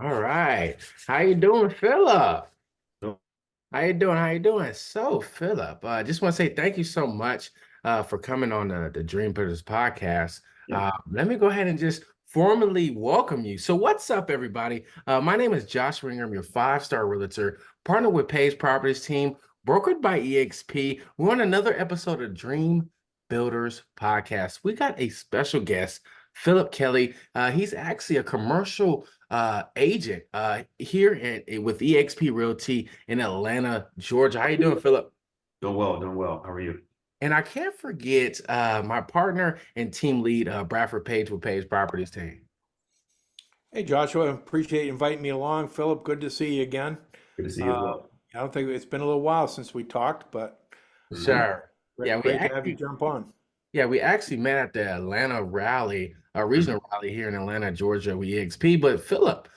All right. How you doing, Philip? No, How you doing? How you doing? So, Philip, just want to say thank you so much for coming on the Dream Builders podcast. yeah, Let me go ahead and just formally welcome you. So, what's up, everybody? My name is Josh Ringer. I'm your five-star realtor, partner with Page Properties team, brokered by EXP. We're on another episode of Dream Builders podcast. We got a special guest, Philip Kelly. He's actually a commercial agent here with EXP Realty in Atlanta, Georgia. How you doing, Philip? doing well, doing well. How are you? And I can't forget my partner and team lead, Bradford Page with Page Properties team. Hey Joshua, appreciate you inviting me along. Philip, good to see you again. Good to see you as Uh, well. I don't think it's been a little while since we talked, but uh, Sure. Yeah, we great to have you actually jump on. Yeah, we actually met at the Atlanta rally, a regional rally here in Atlanta, Georgia with EXP. But Philip,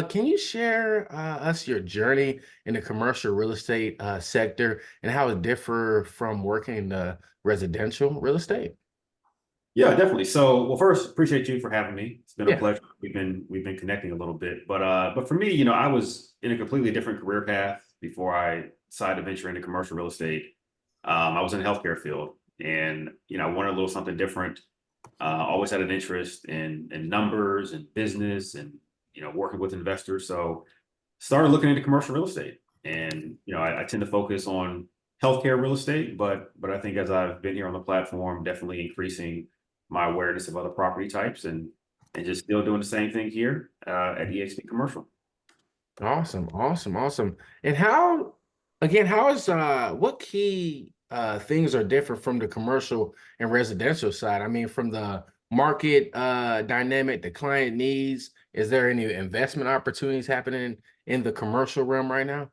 can you share us your journey in the commercial real estate sector and how it differ from working in the residential real estate? Yeah, definitely. So, well, first, appreciate you for having me. It's been a Yeah. pleasure. We've been connecting a little bit, but for me, I was in a completely different career path before I decided to venture into commercial real estate. I was in the healthcare field, and I wanted a little something different. Always had an interest in numbers and business, and working with investors. So, started looking into commercial real estate, and I tend to focus on healthcare real estate, but I think as I've been here on the platform, definitely increasing my awareness of other property types, and just still doing the same thing here at EXP Commercial. Awesome, awesome, awesome. And how, again, how is what key things are different from the commercial and residential side? I mean, from the market dynamic, the client needs, is there any investment opportunities happening in the commercial realm right now?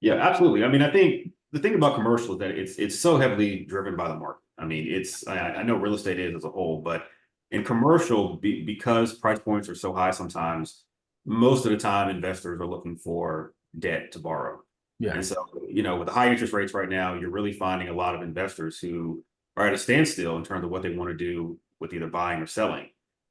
Yeah, absolutely. I mean, I think the thing about commercial is that it's so heavily driven by the market. I mean, I know real estate is as a whole, but in commercial, because price points are so high sometimes, most of the time investors are looking for debt to borrow. Yeah. And so, with the high interest rates right now, you're really finding a lot of investors who are at a standstill in terms of what they want to do with either buying or selling.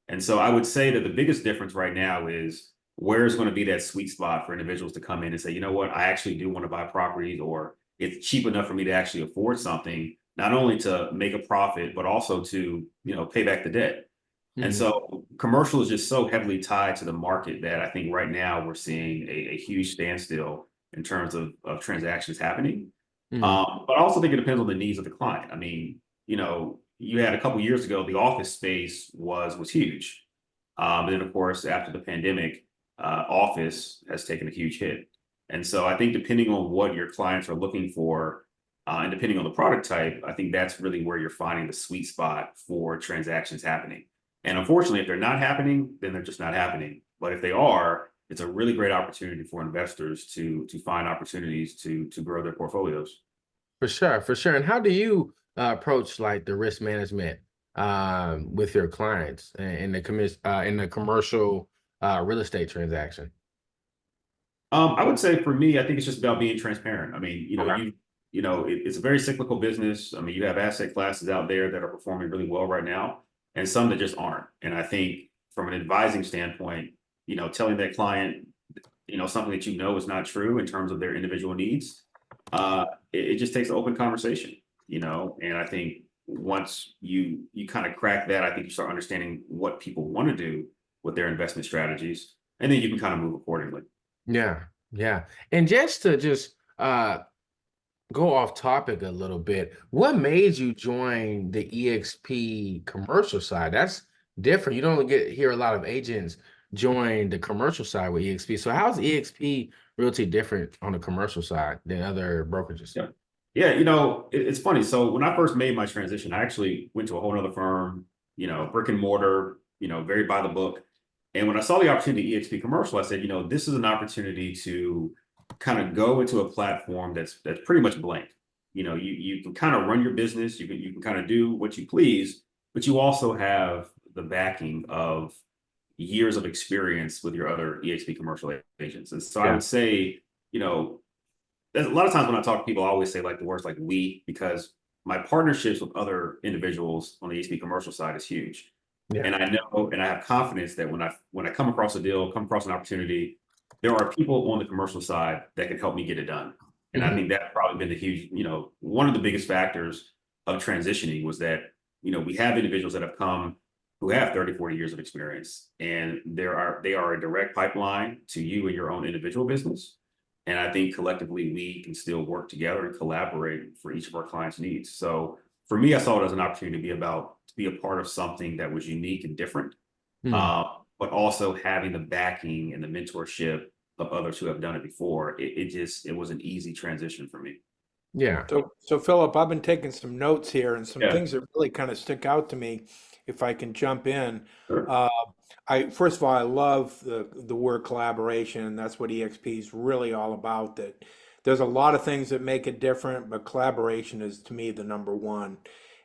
And so I would say that the biggest difference right now is where's going to be that sweet spot for individuals to come in and say, you know what, I actually do want to buy properties, or it's cheap enough for me to actually afford something, not only to make a profit, but also to, pay back the debt. And Mhm. so commercial is just so heavily tied to the market that I think right now we're seeing a huge standstill in terms of transactions happening. Mhm. But I also think it depends on the needs of the client. I mean, you had a couple years ago, the office space was huge. And then, of course, after the pandemic, office has taken a huge hit. And so I think depending on what your clients are looking for, and depending on the product type, I think that's really where you're finding the sweet spot for transactions happening. And unfortunately, if they're not happening, then they're just not happening. But if they are, it's a really great opportunity for investors to find opportunities to grow their portfolios. For sure, for sure. And how do you approach like the risk management with your clients in the in the commercial real estate transaction? I would say for me, I think it's just about being transparent. I mean, Okay. it's a very cyclical business. I mean, you have asset classes out there that are performing really well right now, and some that just aren't. And I think from an advising standpoint, telling that client, something that is not true in terms of their individual needs, it just takes an open conversation. And I think once you kind of crack that, I think you start understanding what people want to do with their investment strategies, and then you can kind of move accordingly. Yeah, yeah. And just go off topic a little bit, what made you join the EXP commercial side? That's different. You don't get hear a lot of agents join the commercial side with EXP. So how's EXP Realty different on the commercial side than other brokerages? Yeah. Yeah, it's funny. So when I first made my transition, I actually went to a whole other firm, brick and mortar, very by the book. And when I saw the opportunity at EXP Commercial, I said, this is an opportunity to kind of go into a platform that's pretty much blank. You can kind of run your business, you can kind of do what you please, but you also have the backing of years of experience with your other EXP commercial agents. And so I Yeah. would say, you know, a lot of times when I talk to people, I always say like the words like we, because my partnerships with other individuals on the HB commercial side is huge. Yeah. And I know and I have confidence that when I come across a deal, come across an opportunity, there are people on the commercial side that can help me get it done. And I Mhm. think that's probably been the huge, one of the biggest factors of transitioning was that, we have individuals that have come who have 30, 40 years of experience, and they are a direct pipeline to you and your own individual business. And I think collectively we can still work together and collaborate for each of our clients' needs. So for me, I saw it as an opportunity to be a part of something that was unique and different, Mm. uh, but also having the backing and the mentorship of others who have done it before. It was an easy transition for me. Yeah. So Philip, I've been taking some notes here and some Yeah, things that really kind of stick out to me, if I can jump in. sure. Uh, I first of all, I love the word collaboration, and that's what EXP is really all about. That there's a lot of things that make it different, but collaboration is to me the number one.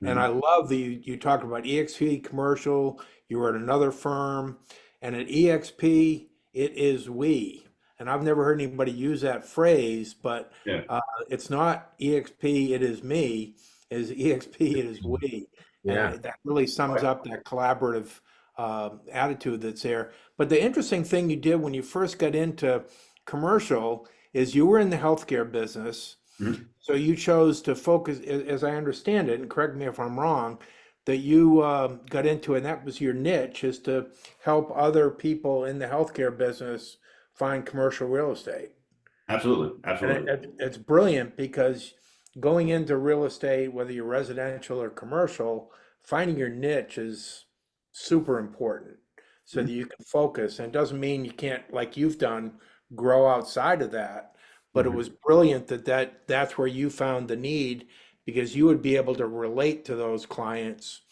And I Mhm. love that you talked about EXP commercial. You were at another firm, and at EXP, it is we. And I've never heard anybody use that phrase, but Yeah, uh, it's not EXP, it is me. Is EXP, it is we. And Yeah. that really sums up that collaborative attitude that's there. But the interesting thing you did when you first got into commercial is you were in the healthcare business. Mhm. So you chose to focus, as I understand it, and correct me if I'm wrong, that you got into, and that was your niche, is to help other people in the healthcare business find commercial real estate. Absolutely, And absolutely. it's brilliant because going into real estate, whether you're residential or commercial, finding your niche is super important so that Mhm. you can focus. And it doesn't mean you can't, like you've done, grow outside of that. But it Mhm. was brilliant that's where you found the need because you would be able to relate to those clients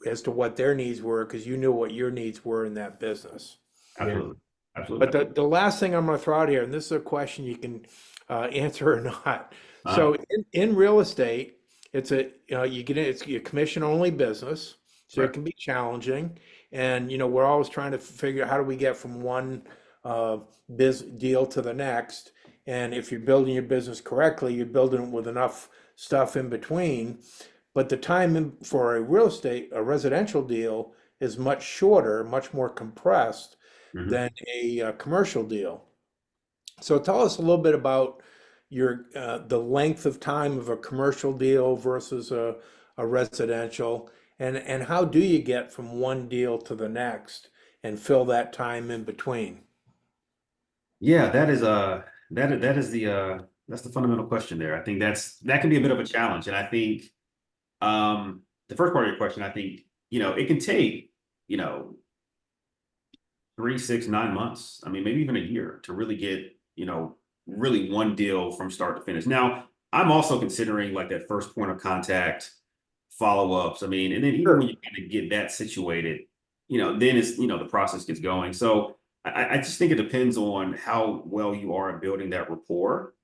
as to what their needs were because you knew what your needs were in that business. Yeah. Absolutely, But absolutely. the last thing I'm going to throw out here, and this is a question you can answer or not. Uh, So in real estate, it's you get it's a commission only business, so it right. can be challenging. And we're always trying to figure out how do we get from one biz deal to the next. And if you're building your business correctly, you're building it with enough stuff in between. But the time for a residential deal is much shorter, much more compressed Mhm. than a commercial deal. So tell us a little bit about the length of time of a commercial deal versus a residential, and how do you get from one deal to the next and fill that time in between? Yeah, that is that's the fundamental question there. I think that can be a bit of a challenge, and I think the first part of your question, I think it can take you know 3, 6, 9 months. I mean, maybe even a year to really get, really one deal from start to finish. Now, I'm also considering like that first point of contact, follow-ups. I mean, and then even when Sure. you kind of get that situated, then the process gets going. So I just think it depends on how well you are at building that rapport.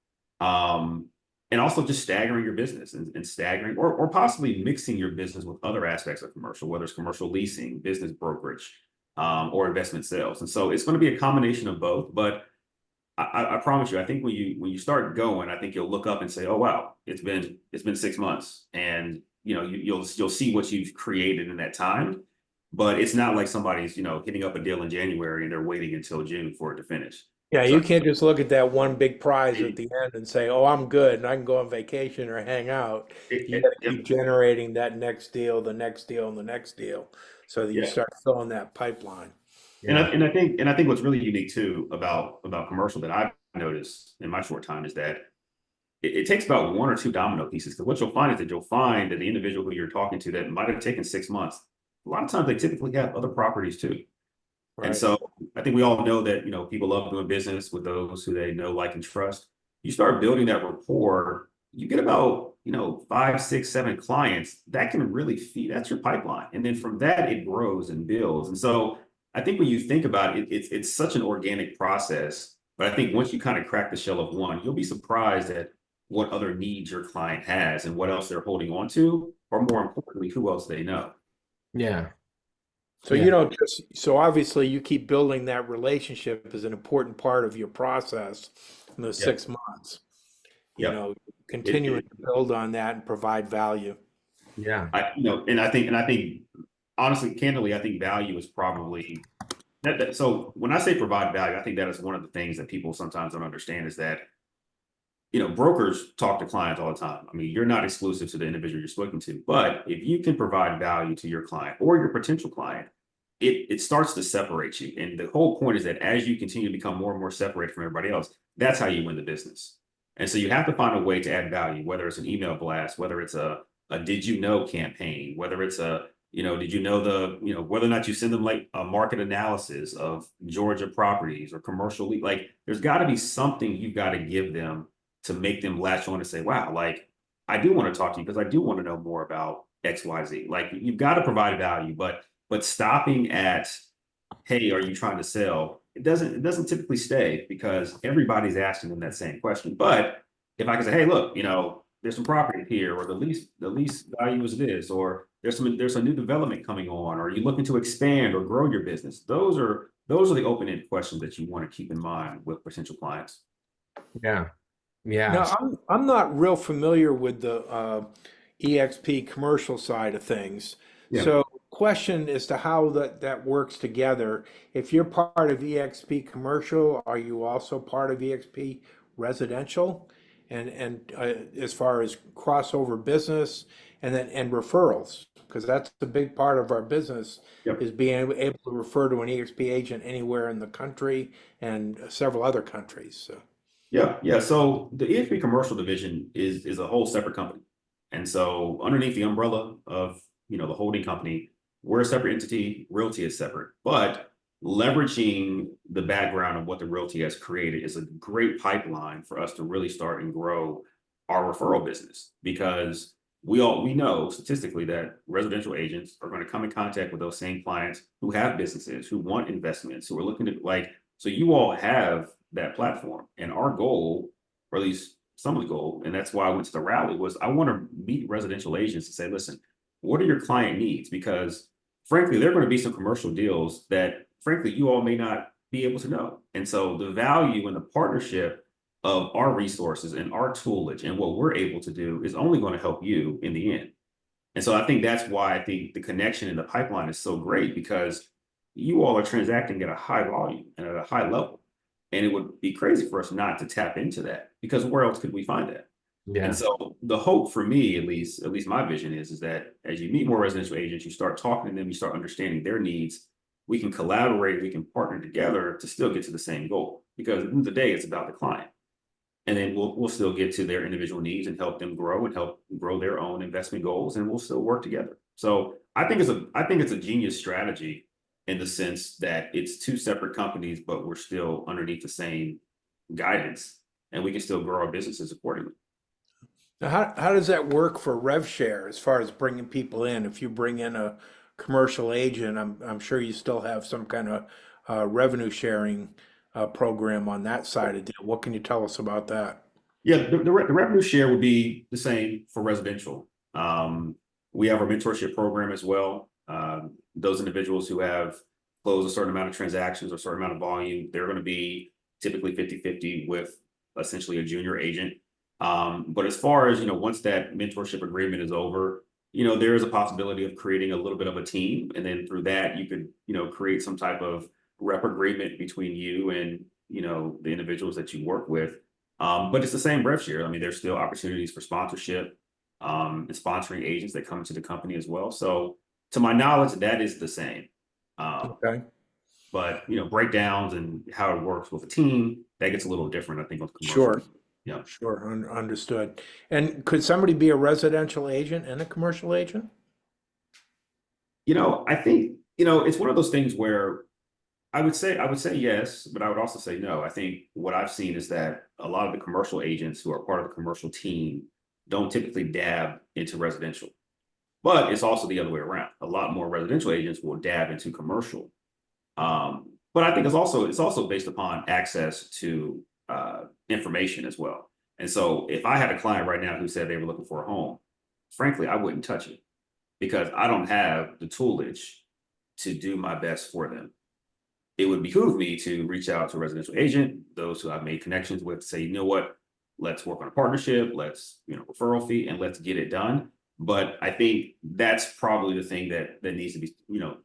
Um, and also just staggering your business and staggering or possibly mixing your business with other aspects of commercial, whether it's commercial leasing, business brokerage, or investment sales. And so it's going to be a combination of both. But I promise you, I think when you start going, I think you'll look up and say, "Oh wow, it's been 6 months," and you'll see what you've created in that time. But it's not like somebody's hitting up a deal in January and they're waiting until June for it to finish. Yeah, So you can't just look at that one big prize at the end and say, "Oh, I'm good and I can go on vacation or hang out." You got to yep, keep generating that next deal, the next deal, and the next deal, so that you yeah. start filling that pipeline. And Yeah. I think what's really unique too about commercial that I've noticed in my short time is that it takes about one or two domino pieces. Because what you'll find is that you'll find that the individual who you're talking to that might have taken 6 months, a lot of times they typically have other properties too. And Right. so I think we all know that people love doing business with those who they know, like, and trust. You start building that rapport, you get about 5, 6, 7 clients that can really feed. That's your pipeline, and then from that it grows and builds. And so I think when you think about it, it's such an organic process. But I think once you kind of crack the shell of one, you'll be surprised at what other needs your client has and what else they're holding on to, or more importantly, who else they know. Yeah. So Yeah. you don't just, so obviously you keep building that relationship as an important part of your process in those Yep. 6 months, Yep. continuing It, to build on that and provide value. Yeah. and I think honestly, candidly, I think value is probably So when I say provide value, I think that is one of the things that people sometimes don't understand is that, brokers talk to clients all the time. I mean, you're not exclusive to the individual you're speaking to, but if you can provide value to your client or your potential client, it starts to separate you. And the whole point is that as you continue to become more and more separated from everybody else, that's how you win the business. And so you have to find a way to add value, whether it's an email blast, whether it's a did you know campaign, whether it's did you know whether or not you send them like a market analysis of Georgia properties or commercial, like there's got to be something you've got to give them to make them latch on and say, wow, like I do want to talk to you because I do want to know more about XYZ. Like you've got to provide value, but stopping at, hey, are you trying to sell? It doesn't typically stay because everybody's asking them that same question. But if I can say, hey, look, there's some property here, or the lease value is this, or there's a new development coming on, or are you looking to expand or grow your business? Those are the open-ended questions that you want to keep in mind with potential clients. Yeah. Yeah. Now, I'm not real familiar with the EXP commercial side of things. Yeah. So, question as to how that works together. If you're part of EXP commercial, are you also part of EXP residential? And as far as crossover business and referrals, because that's a big part of our business Yep. is being able to refer to an EXP agent anywhere in the country and several other countries. So. Yeah, yeah. So the EXP commercial division is a whole separate company. And so underneath the umbrella of, the holding company, we're a separate entity, realty is separate. But leveraging the background of what the realty has created is a great pipeline for us to really start and grow our referral business because we know statistically that residential agents are going to come in contact with those same clients who have businesses, who want investments, who are looking to so you all have that platform. And our goal, or at least some of the goal, and that's why I went to the rally, was I want to meet residential agents and say, listen, what are your client needs? Because frankly, there are going to be some commercial deals that frankly you all may not be able to know. And so the value and the partnership of our resources and our toolage and what we're able to do is only going to help you in the end. And so I think that's why I think the connection in the pipeline is so great because you all are transacting at a high volume and at a high level. And it would be crazy for us not to tap into that because where else could we find that? And Yeah. so the hope for me, at least my vision is that as you meet more residential agents, you start talking to them, you start understanding their needs, we can collaborate, we can partner together to still get to the same goal. Because at the end of the day, it's about the client. And then we'll still get to their individual needs and help them grow and help grow their own investment goals, and we'll still work together. So I think it's a genius strategy in the sense that it's two separate companies, but we're still underneath the same guidance, and we can still grow our businesses accordingly. Now, how does that work for rev share as far as bringing people in? If you bring in a commercial agent, I'm sure you still have some kind of revenue sharing program on that side of the deal. What can you tell us about that? Yeah, the revenue share would be the same for residential. We have our mentorship program as well. Those individuals who have closed a certain amount of transactions or a certain amount of volume, they're going to be typically 50-50 with essentially a junior agent. But as far as, once that mentorship agreement is over, there is a possibility of creating a little bit of a team. And then through that, you could, create some type of rep agreement between you and, the individuals that you work with. But it's the same rev share. I mean, there's still opportunities for sponsorship, and sponsoring agents that come into the company as well. So to my knowledge, that is the same. Um, Okay. but breakdowns and how it works with a team, that gets a little different, I think, with commercial. Sure, Yeah. sure, understood. And could somebody be a residential agent and a commercial agent? I think, it's one of those things where I would say yes, but I would also say no. I think what I've seen is that a lot of the commercial agents who are part of the commercial team don't typically dab into residential. But it's also the other way around. A lot more residential agents will dab into commercial. But I think it's also based upon access to information as well. And so if I had a client right now who said they were looking for a home, frankly, I wouldn't touch it because I don't have the toolage to do my best for them. It would behoove me to reach out to a residential agent, those who I've made connections with, say, you know what, let's work on a partnership, let's, referral fee, and let's get it done. But I think that's probably the thing that needs to be,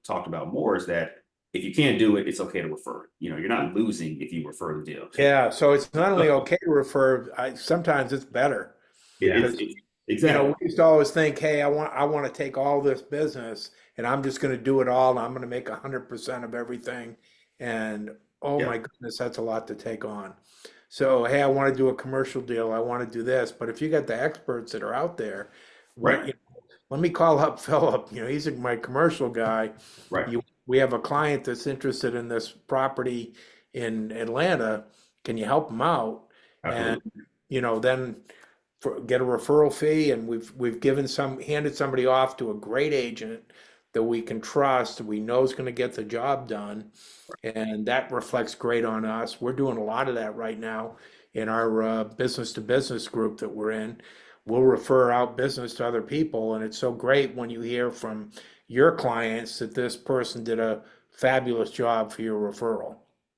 talked about more is that if you can't do it, it's okay to refer. You're not losing if you refer the deal. Yeah, so it's not only okay to refer, sometimes it's better. Yeah. Because Exactly. we used to always think, hey, I want to take all this business and I'm just going to do it all and I'm going to make 100% of everything. And oh Yeah. my goodness, that's a lot to take on. So, hey, I want to do a commercial deal. I want to do this. But if you got the experts that are out there, what, Right. let me call up Philip. He's my commercial guy. Right. We have a client that's interested in this property in Atlanta. Can you help him out? And, Absolutely. then get a referral fee, and we've handed somebody off to a great agent that we can trust, we know is going to get the job done, and that reflects great on us. We're doing a lot of that right now in our business to business group that we're in. We'll refer out business to other people, and it's so great when you hear from your clients that this person did a fabulous job for your referral.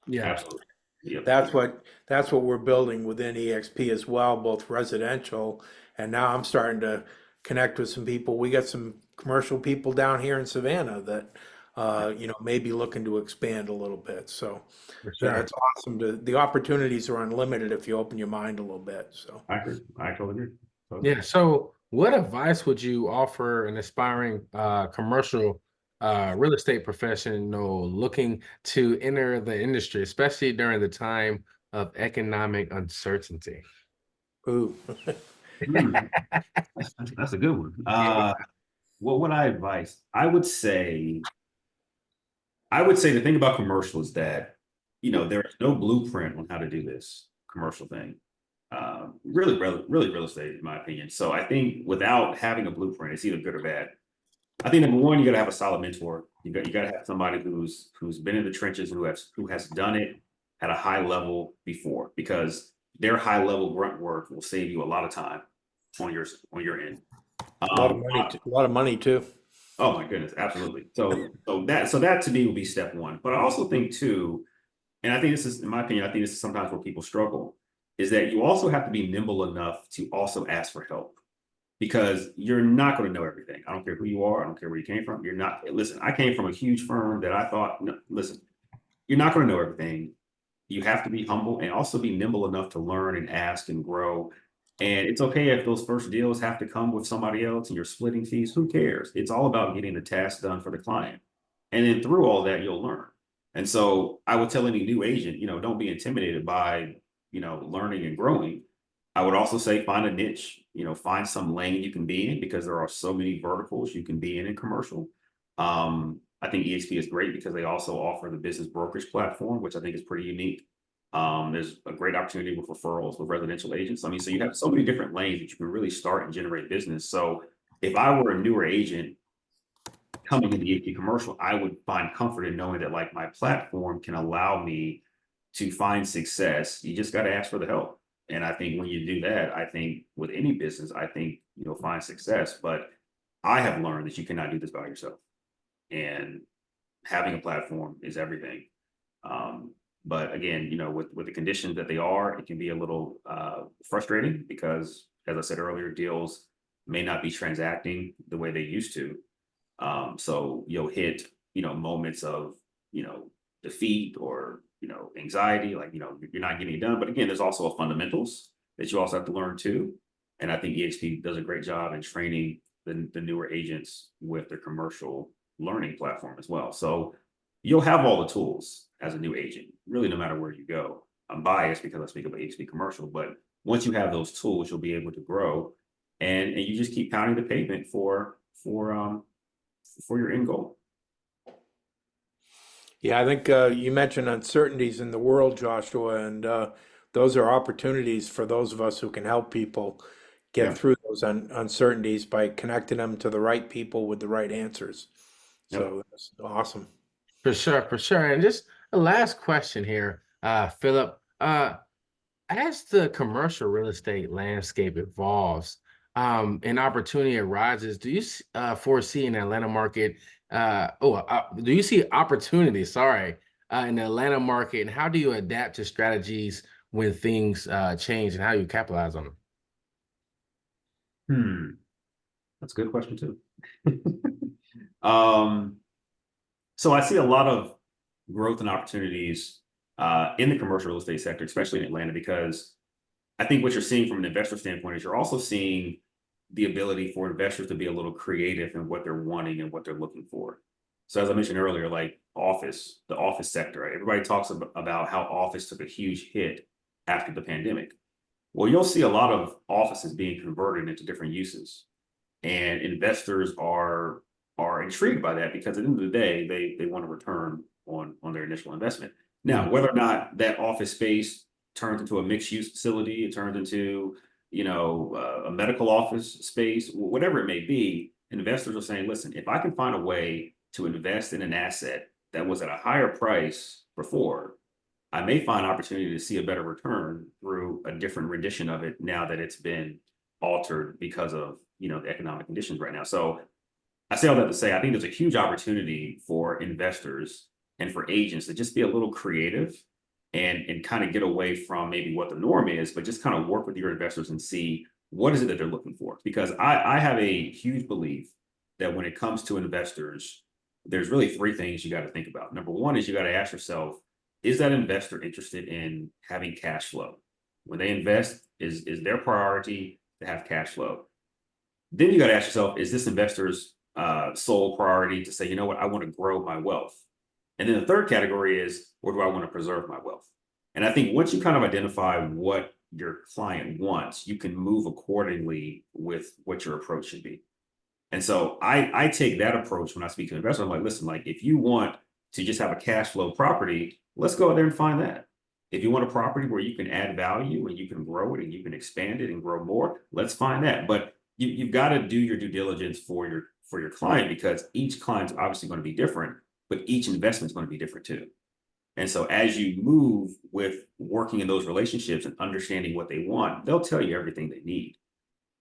Yeah. Absolutely. Yep. That's what we're building within EXP as well, both residential, and now I'm starting to connect with some people. We got some commercial people down here in Savannah that may be looking to expand a little bit. So For yeah, sure. it's awesome. The opportunities are unlimited if you open your mind a little bit. So I agree. I totally agree. Totally. Yeah. So, what advice would you offer an aspiring commercial real estate professional looking to enter the industry, especially during the time of economic uncertainty? ooh. Hmm. That's a good one. Yeah. What would I advise? I would say the thing about commercial is that, there is no blueprint on how to do this commercial thing. Really real estate, in my opinion. So I think without having a blueprint, it's either good or bad. I think number one, you got to have a solid mentor. You got to have somebody who's been in the trenches and who has done it at a high level before, because their high level grunt work will save you a lot of time on your end. A lot of money, a lot of money too. Oh my goodness, absolutely. So that to me would be step one. But I also think too, and I think this is, in my opinion, I think this is sometimes where people struggle, is that you also have to be nimble enough to also ask for help, because you're not going to know everything. I don't care who you are. I don't care where you came from. You're not. Listen, I came from a huge firm that I thought, no, listen, you're not going to know everything. You have to be humble and also be nimble enough to learn and ask and grow. And it's okay if those first deals have to come with somebody else and you're splitting fees. Who cares? It's all about getting the task done for the client. And then through all that, you'll learn. And so I would tell any new agent, don't be intimidated by, learning and growing. I would also say find a niche, find some lane you can be in, because there are so many verticals you can be in commercial. I think EXP is great because they also offer the business brokerage platform, which I think is pretty unique. There's a great opportunity with referrals with residential agents. I mean, so you have so many different lanes that you can really start and generate business. So if I were a newer agent coming into EXP commercial, I would find comfort in knowing that, like, my platform can allow me to find success. You just got to ask for the help. And I think when you do that, I think with any business, I think you'll find success. But I have learned that you cannot do this by yourself, and having a platform is everything. But again, with the conditions that they are, it can be a little frustrating because, as I said earlier, deals may not be transacting the way they used to. So you'll hit, moments of, defeat or, anxiety, like, you're not getting it done. But again, there's also a fundamentals that you also have to learn too. And I think EXP does a great job in training the newer agents with their commercial learning platform as well. So you'll have all the tools as a new agent, really, no matter where you go. I'm biased because I speak about EXP commercial, but once you have those tools, you'll be able to grow, and you just keep pounding the pavement for your end goal. Yeah, I think you mentioned uncertainties in the world, Joshua, and those are opportunities for those of us who can help people get Yeah. through those uncertainties by connecting them to the right people with the right answers. Yep. So that's awesome. For sure, for sure. And just a last question here, Philip. As the commercial real estate landscape evolves, and opportunity arises, do you foresee an Atlanta market? Do you see opportunities? Sorry, in the Atlanta market, and how do you adapt to strategies when things change, and how you capitalize on them? Hmm. That's a good question too. Um, so I see a lot of growth and opportunities in the commercial real estate sector, especially in Atlanta, because I think what you're seeing from an investor standpoint is you're also seeing the ability for investors to be a little creative in what they're wanting and what they're looking for. So as I mentioned earlier, like the office sector, right? Everybody talks about how office took a huge hit after the pandemic. Well, you'll see a lot of offices being converted into different uses, and investors are intrigued by that because at the end of the day, they want a return on their initial investment. Now, whether or not that office space turns into a mixed use facility, it turns into a medical office space, whatever it may be, investors are saying, listen, if I can find a way to invest in an asset that was at a higher price before, I may find opportunity to see a better return through a different rendition of it now that it's been altered because of the economic conditions right now. So I say all that to say I think there's a huge opportunity for investors and for agents to just be a little creative and kind of get away from maybe what the norm is, but just kind of work with your investors and see what is it that they're looking for. Because I have a huge belief that when it comes to investors, there's really three things you got to think about. Number one is you got to ask yourself, is that investor interested in having cash flow? When they invest, is their priority to have cash flow? Then you got to ask yourself, is this investor's sole priority to say, you know what, I want to grow my wealth? And then the third category is, or do I want to preserve my wealth? And I think once you kind of identify what your client wants, you can move accordingly with what your approach should be. And so I take that approach when I speak to investors. I'm like, listen, like if you want to just have a cash flow property, let's go out there and find that. If you want a property where you can add value and you can grow it and you can expand it and grow more, let's find that. But you've got to do your due diligence for your client, because each client's obviously going to be different, but each investment is going to be different too. And so as you move with working in those relationships and understanding what they want, they'll tell you everything they need.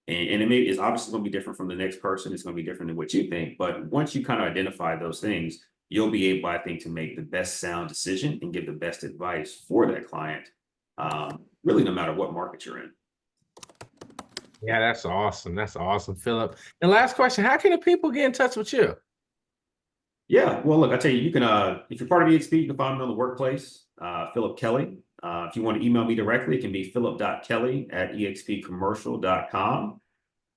And it's obviously going to be different from the next person. It's going to be different than what you think. But once you kind of identify those things, you'll be able, I think, to make the best sound decision and give the best advice for that client, really no matter what market you're in. Yeah, that's awesome. That's awesome, Philip. And last question, how can the people get in touch with you? Yeah, well, look, I tell you, you can, if you're part of EXP, you can find me on the workplace, Philip Kelly. If you want to email me directly, it can be philip.kelly@expcommercial.com.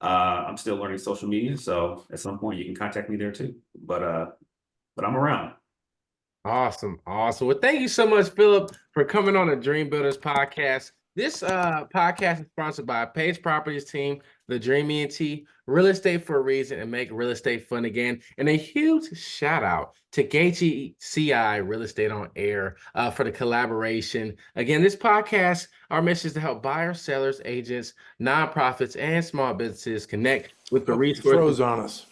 I'm still learning social media, so at some point you can contact me there too. But I'm around. Awesome. Awesome. Well, thank you so much, Philip, for coming on the Dream Builders podcast. This podcast is sponsored by Page Properties team, TheDream E.N.T, Real Estate for a Reason, and Make Real Estate Fun Again. And a huge shout out to KGCI Real Estate on Air for the collaboration. Again, this podcast, our mission is to help buyers, sellers, agents, nonprofits, and small businesses connect with the resources. Froze on us.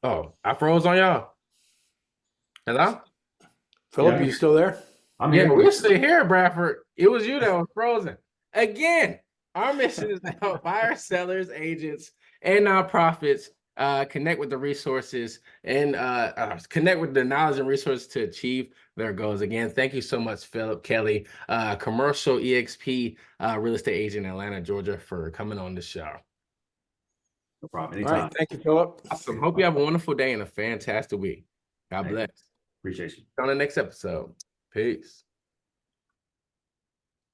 Oh, I froze on y'all. Hello? Philip, Yeah. you still there? I'm Yeah, here. we're still here, Bradford. It was you that was frozen. Again, our mission is to help buyers, sellers, agents, and nonprofits connect with the resources and connect with the knowledge and resources to achieve their goals. Again, thank you so much, Philip Kelly, commercial EXP real estate agent in Atlanta, Georgia, for coming on the show. No problem. All Anytime. right. Thank you, Philip. Awesome. Hope you have a wonderful day and a fantastic week. God bless. Appreciate you. On the next episode. Peace.